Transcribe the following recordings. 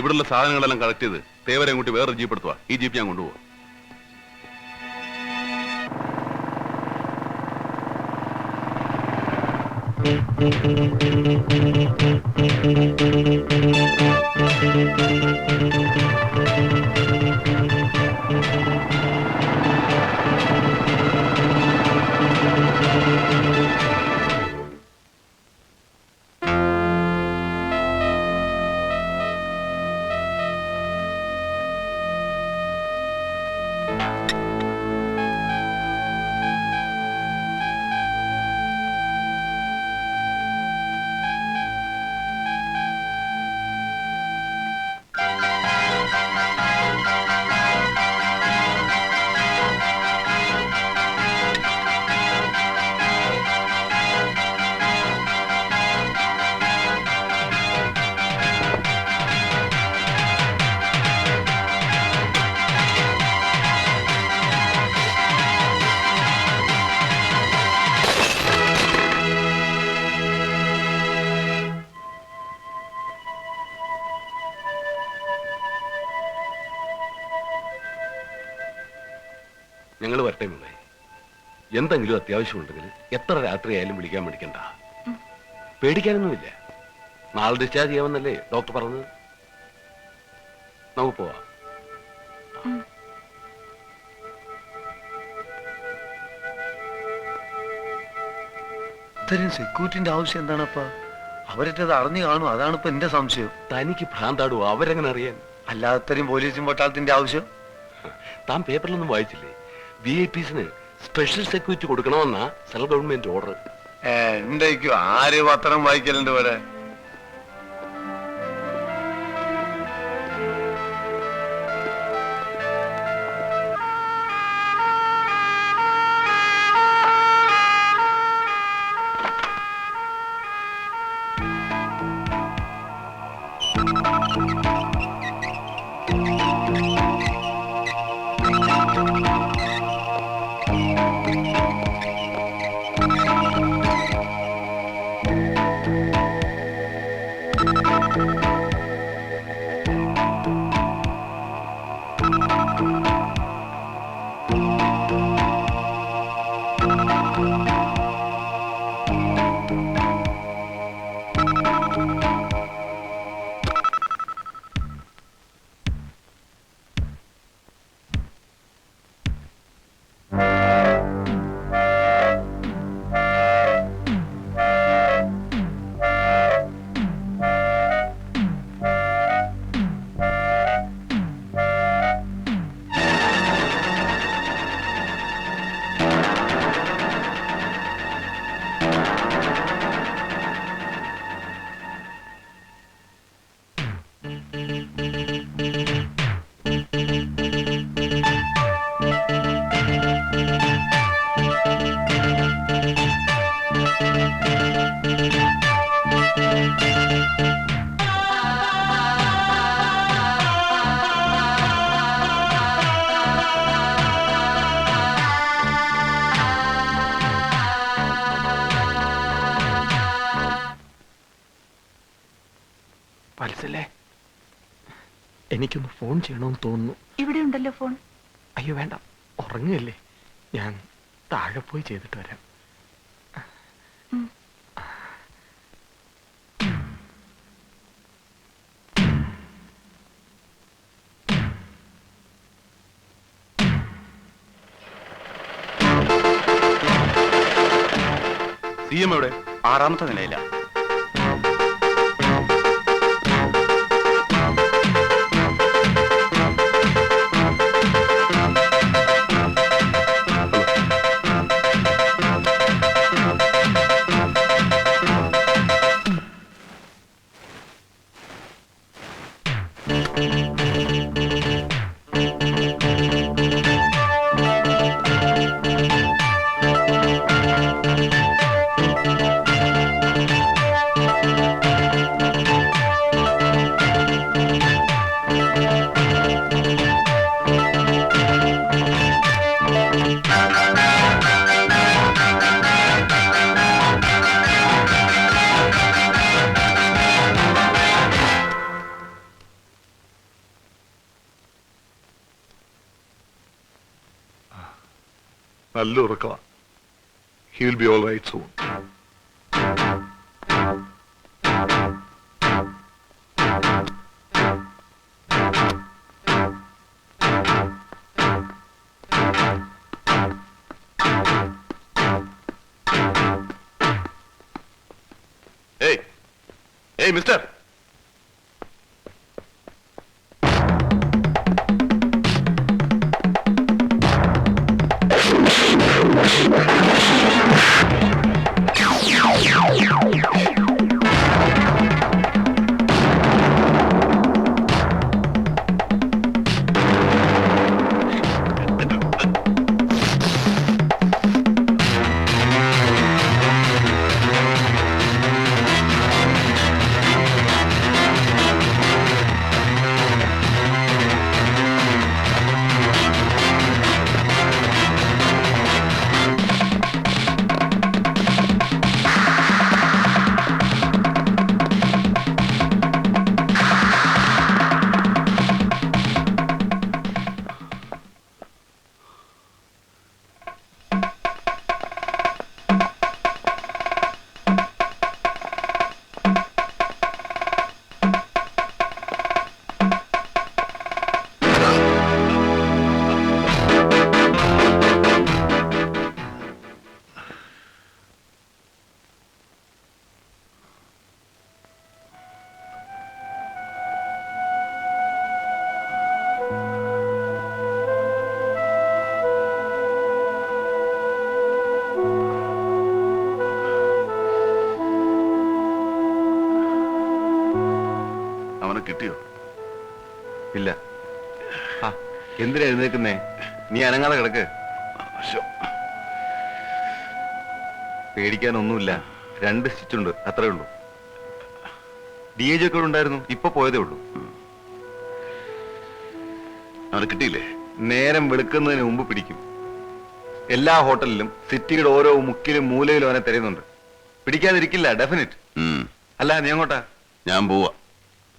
ഇവിടുള്ള സാധനങ്ങളെല്ലാം കളക്ട് ചെയ്ത് തേവരെ അങ്ങോട്ട് വേറെ ജീപ്പ് എടുത്തുവാ. ഈ ജീപ്പ് ഞാൻ കൊണ്ടുപോവാ. ഞങ്ങൾ വരട്ടെ മോളെ. എന്തെങ്കിലും അത്യാവശ്യമുണ്ടെങ്കിൽ എത്ര രാത്രിയായാലും വിളിക്കാൻ മടിക്കണ്ട. പേടിക്കാനൊന്നുമില്ല. നാളെ ഡിസ്ചാർജ് ചെയ്യാമെന്നല്ലേ ഡോക്ടർ പറഞ്ഞത്. നമുക്ക് പോവാം. ഇത്രയും സെക്യൂരിറ്റിന്റെ ആവശ്യം എന്താണപ്പാ? അവരത് അറിഞ്ഞു കാണും. അതാണിപ്പോ എന്റെ സംശയം. തനിക്ക് ഭ്രാന്താടുവോ? അവരെങ്ങനെ അറിയാൻ? അല്ലാതെ ഇത്രയും പോലീസും പട്ടാളത്തിന്റെ ആവശ്യം? താൻ പേപ്പറിലൊന്നും വായിച്ചില്ലേ? VIPസിന് സ്പെഷ്യൽ സെക്യൂരിറ്റി കൊടുക്കണമെന്നാ സെൻട്രൽ ഗവൺമെന്റ് ഓർഡർ. എന്റേക്കും ആര് പത്രം വായിക്കലുണ്ട് ഇവിടെ? വത്സലേ, എനിക്കൊന്ന് ഫോൺ ചെയ്യണമെന്ന് തോന്നുന്നു. ഇവിടെ ഉണ്ടല്ലോ ഫോൺ. അയ്യോ വേണ്ട, ഉറങ്ങുകയല്ലേ. ഞാൻ താഴെ പോയി ചെയ്തിട്ട് വരാം. CM എവിടെ? 6ാമത്തെ നിലയില. നല്ല ഉറക്കമാണ്. He will be all right soon. ഏയ് മിസ്റ്റർ, അവനെ കിട്ടിയോ? ഇല്ല. എന്തിനാ എഴുന്നേക്കുന്നേ? നീ അനങ്ങാതെ കിടക്ക്. പേടിക്കാനൊന്നുമില്ല. 2 സ്റ്റിച്ചുണ്ട്, അത്രേ ഉള്ളൂ. DAG ഒക്കെ ഉണ്ടായിരുന്നു, ഇപ്പൊ പോയതേ ഉള്ളൂ. അവനെ കിട്ടിയില്ലേ? നേരം വെളുക്കുന്നതിന് മുമ്പ് പിടിക്കും. എല്ലാ ഹോട്ടലിലും സിറ്റിയുടെ ഓരോ മുക്കിലും മൂലയിലും അവനെ തിരയുന്നുണ്ട്. പിടിക്കാതിരിക്കില്ല, ഡെഫിനിറ്റ്. അല്ല, നീ അങ്ങോട്ടാ? ഞാൻ പോവാ.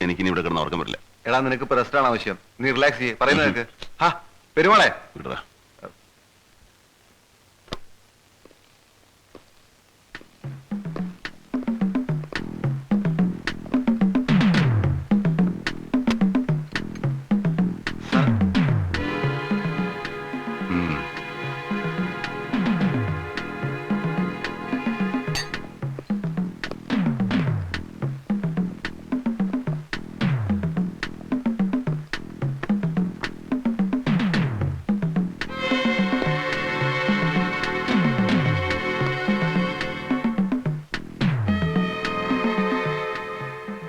എനിക്കിനി ഇവിടെ കിടന്ന് ഉറക്കം വരില്ല. എടാ, നിനക്ക് ഇപ്പൊ റെസ്റ്റ് ആണ് ആവശ്യം. നീ റിലാക്സ് ചെയ്യേ. പറയുന്നത് നിനക്ക് പെരുമാളെ വിടറാ.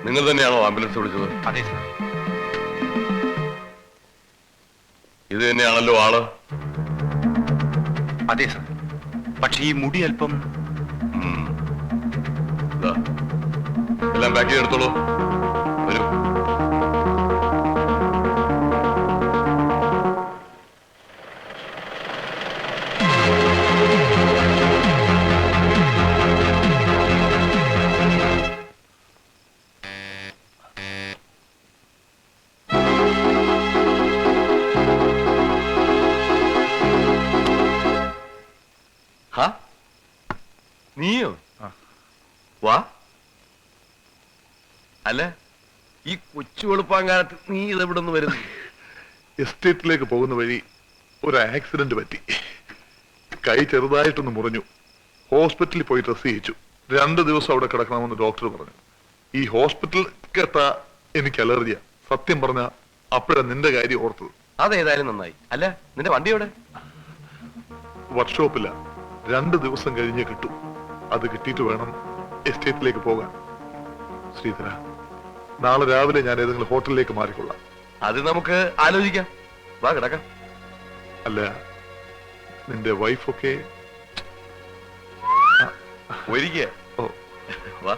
നിങ്ങൾ തന്നെയാണോ ആംബുലൻസ് വിളിച്ചത്? അതെ സാർ. ഇത് തന്നെയാണല്ലോ ആള്? അതെ സാർ. പക്ഷെ ഈ മുടി അല്പം. എല്ലാം പാക്ക് ചെയ്തെടുത്തോളൂ. വരൂ. നീയോ? വാ. അല്ല, ഈ കൊച്ചു വെളുപ്പാങ്കാലത്ത് നീ ഇതെവിടെ നിന്ന് വരുന്നു? എസ്റ്റേറ്റിലേക്ക് പോകുന്ന വഴി ഒരു ആക്സിഡന്റ് പറ്റി. കൈ ചെറുതായിട്ടൊന്ന് മുറിഞ്ഞു. ഹോസ്പിറ്റലിൽ പോയി ഡ്രസ് ചെയ്യിച്ചു. 2 ദിവസം അവിടെ കിടക്കണമെന്ന് ഡോക്ടർ പറഞ്ഞു. ഈ ഹോസ്പിറ്റൽ കേട്ടാ എനിക്ക് അലർജിയാ. സത്യം പറഞ്ഞ അപ്പോഴാ നിന്റെ കാര്യം ഓർത്തത്. അതേതായാലും നന്നായി. അല്ല, നിന്റെ വണ്ടി എവിടെ? വർക്ക്ഷോപ്പില്ല. 2 ദിവസം കഴിഞ്ഞേ കിട്ടൂ. അത് കിട്ടിയിട്ട് വേണം എസ്റ്റേറ്റിലേക്ക് പോകാൻ. ശ്രീധര, നാളെ രാവിലെ ഞാൻ ഏതെങ്കിലും ഹോട്ടലിലേക്ക് മാറിക്കൊള്ളാം. അത് നമുക്ക് ആലോചിക്കാം. വാ, കിടക്കാം. അല്ല, നിന്റെ വൈഫൊക്കെ ഒരിക്കുക. ഓ, വാ.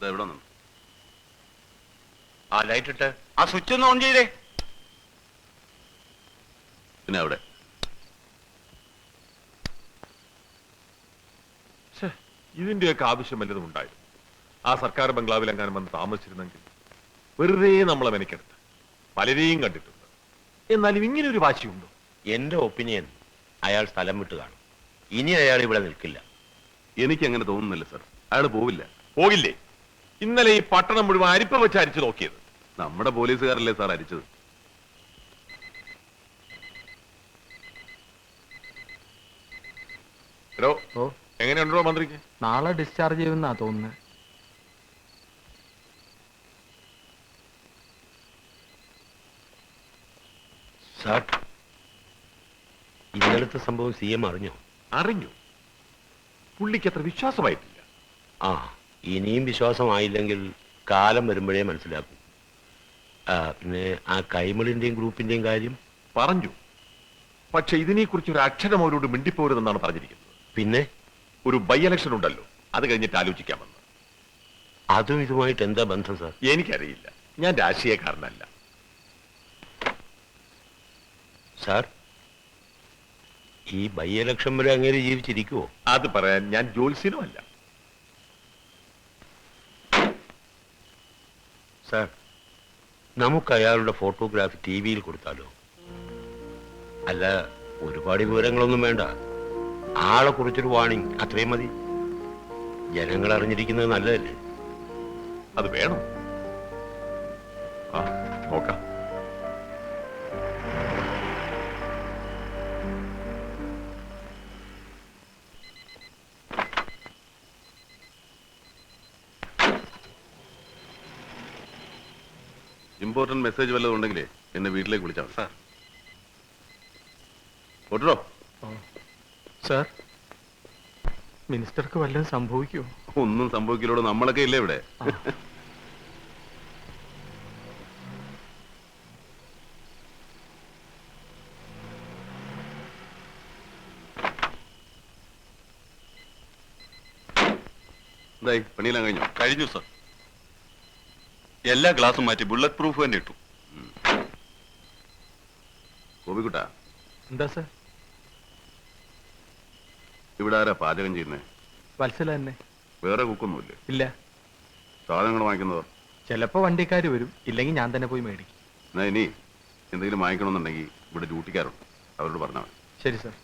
എവിടെ നിന്ന്? ആ ലൈറ്റ് ഇട്ട് ആ സ്വിച്ച് ഒന്ന് ഓൺ ചെയ്തേ. പിന്നെ അവിടെ ഇതിന്റെയൊക്കെ ആവശ്യം വല്ലതും ഉണ്ടായിരുന്നു. ആ സർക്കാർ ബംഗ്ലാവിൽ എങ്ങാനും വന്ന് താമസിച്ചിരുന്നെങ്കിൽ. വെറുതെ നമ്മളെ മെനക്കെടുത്ത് പലരെയും കണ്ടിട്ടുണ്ട്. എന്നാലും ഇങ്ങനെ ഒരു വാശിയുണ്ടോ? എന്റെ ഒപ്പീനിയൻ അയാൾ സ്ഥലം വിട്ട് കാണും. ഇനി അയാൾ ഇവിടെ നിൽക്കില്ല. എനിക്ക് അങ്ങനെ തോന്നുന്നില്ല സർ. അയാൾ പോവില്ല. പോകില്ലേ? ഇന്നലെ ഈ പട്ടണം മുഴുവൻ അരിപ്പ വെച്ച് അരിച്ചു നോക്കിയത്. നമ്മുടെ പോലീസുകാരല്ലേ സാർ അരിച്ചത്. എടോ, ഓ, എങ്ങനെയുണ്ടോ മന്ത്രിക്ക്? നാളെ ഡിസ്ചാർജ് ചെയ്യുമെന്നാ തോന്നുന്നത്. സാർ, ഇന്നലത്തെ സംഭവം CM അറിഞ്ഞോ? അറിഞ്ഞു. പുള്ളിക്ക് അത്ര വിശ്വാസമായിട്ടില്ല. ആ, ഇനിയും വിശ്വാസമായില്ലെങ്കിൽ കാലം വരുമ്പോഴേ മനസ്സിലാക്കും. പിന്നെ ആ കൈമളിന്റെയും ഗ്രൂപ്പിന്റെയും കാര്യം പറഞ്ഞു. പക്ഷെ ഇതിനെ കുറിച്ച് ഒരു അക്ഷരം അവരോട് മിണ്ടിപ്പോരുതെന്നാണ് പറഞ്ഞിരിക്കുന്നത്. പിന്നെ ഒരു ബൈ ഇലക്ഷൻ ഉണ്ടല്ലോ, അത് കഴിഞ്ഞിട്ട് ആലോചിക്കാമെന്ന്. അതും ഇതുമായിട്ട് എന്താ ബന്ധം സാർ? എനിക്കറിയില്ല, ഞാൻ രാഷ്ട്രീയക്കാരനല്ല. സാർ, ഈ ബൈ ഇലക്ഷൻ വരെ അങ്ങനെ ജീവിച്ചിരിക്കുവോ? അത് പറയാൻ ഞാൻ ജ്യോത്സ്യനുമല്ല. സാർ, നമുക്ക് അയാളുടെ ഫോട്ടോഗ്രാഫ് TV കൊടുത്താലോ? അല്ല, ഒരുപാട് വിവരങ്ങളൊന്നും വേണ്ട. ആളെ കുറിച്ചൊരു വാണിംഗ് അത്രയും മതി. ജനങ്ങൾ അറിഞ്ഞിരിക്കുന്നത് നല്ലതല്ലേ? അത് വേണം. ആ, നോക്കാം. ഇമ്പോർട്ടന്റ് മെസ്സേജ് വല്ലതും ഉണ്ടെങ്കിലേ എന്നെ വീട്ടിലേക്ക് വിളിച്ചാൽ സാർ. ഓട്ടോ സാർ, മിനിസ്റ്റർക്ക് വല്ലതും സംഭവിക്കുമോ? ഒന്നും സംഭവിക്കില്ലോട്, നമ്മളൊക്കെ ഇല്ലേ ഇവിടെ. എന്തായി, പണിയെല്ലാം കഴിഞ്ഞോ? കഴിഞ്ഞു സർ. എല്ലാ ഗ്ലാസും മാറ്റി ബുള്ളറ്റ് പ്രൂഫ് തന്നെ ഇട്ടു. ഗോപിക്കുട്ടാ, എന്താ സാർ? ഇവിടെ ആരാ പാചകം ചെയ്യുന്നേ? വത്സല തന്നെ. വേറെ കുക്കൊന്നുമില്ലേ? ഇല്ല, സാധനങ്ങൾ വാങ്ങിക്കുന്നതോ? ചിലപ്പോ വണ്ടിക്കാർ വരും, ഇല്ലെങ്കിൽ ഞാൻ തന്നെ പോയി മേടിക്കും. എന്നാ ഇനി എന്തെങ്കിലും വാങ്ങിക്കണമെന്നുണ്ടെങ്കിൽ ഇവിടെ ഡ്യൂട്ടിക്കാരുണ്ട്, അവരോട് പറഞ്ഞാൽ മതി. ശരി സാർ.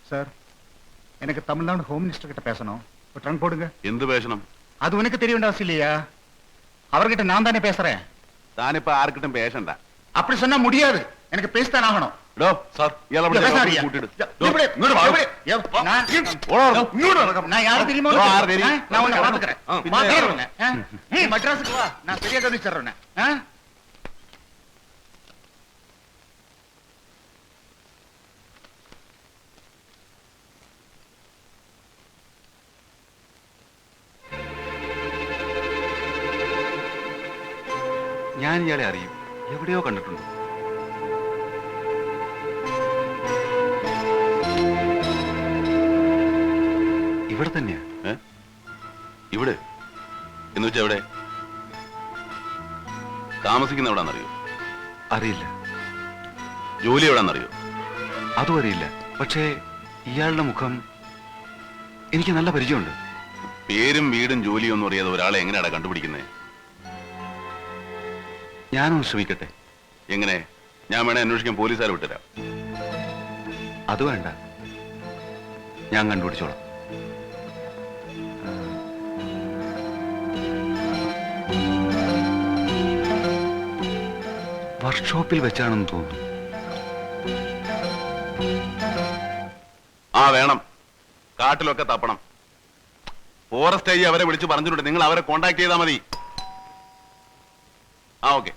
சார், எனக்கு தமிழ்நாடு ஹோம் மினிஸ்டர் கிட்ட பேசணும். ஒரு ட்ரங்க் போடுங்க. എന്ത് പേശണം? அது உனக்கு தெரிய வேண்டிய அவசியம் இல்லையா? அவர்கிட்ட நான் தானே பேசுறேன். താനിപ്പോ ആർക്കിട്ടും പേശണ്ട. அப்படி சொன்னா முடியாது, எனக்கு பேசித்தான் ஆகணும். ഡോ സാർ, ഇയാളെ இல்ல, பேசாதீங்க. കൂട്ടിയിട്. இப்படி, இப்படி. நான் யாரு தெரியுமா? நான் உன்னை பாத்துக்கிறேன். நீ மட்ராஸுக்கு வா, நான் சரியா கவனிச்சிடுறேன். ഞാൻ ഇയാളെ അറിയും, എവിടെയോ കണ്ടിട്ടുണ്ട്. ഇവിടെ തന്നെയാ. ഇവിടെ എന്ന് വെച്ചാ എവിടെ താമസിക്കുന്ന? എവിടാന്നറിയോ? അറിയില്ല. ജോലി എവിടാന്നറിയോ? അതും അറിയില്ല. പക്ഷേ ഇയാളുടെ മുഖം എനിക്ക് നല്ല പരിചയമുണ്ട്. പേരും വീടും ജോലിയും ഒന്നും അറിയാതെ ഒരാളെ എങ്ങനെയാണ് കണ്ടുപിടിക്കുന്നത്? ഞാനൊന്ന് ശ്രമിക്കട്ടെ. എങ്ങനെ? ഞാൻ വേണേ അന്വേഷിക്കാൻ പോലീസുകാരെ വിട്ടുതരാം. അത് വേണ്ട, ഞാൻ കണ്ടുപിടിച്ചോളാം. വർക്ക്ഷോപ്പിൽ വെച്ചാണെന്ന് തോന്നുന്നു. ആ വേണം, കാട്ടിലൊക്കെ തപ്പണം. ഫോറസ്റ്റ് ഐ അവരെ വിളിച്ച് പറഞ്ഞിട്ടുണ്ട്, നിങ്ങൾ അവരെ കോണ്ടാക്ട് ചെയ്താൽ മതി. ആ ഓക്കെ.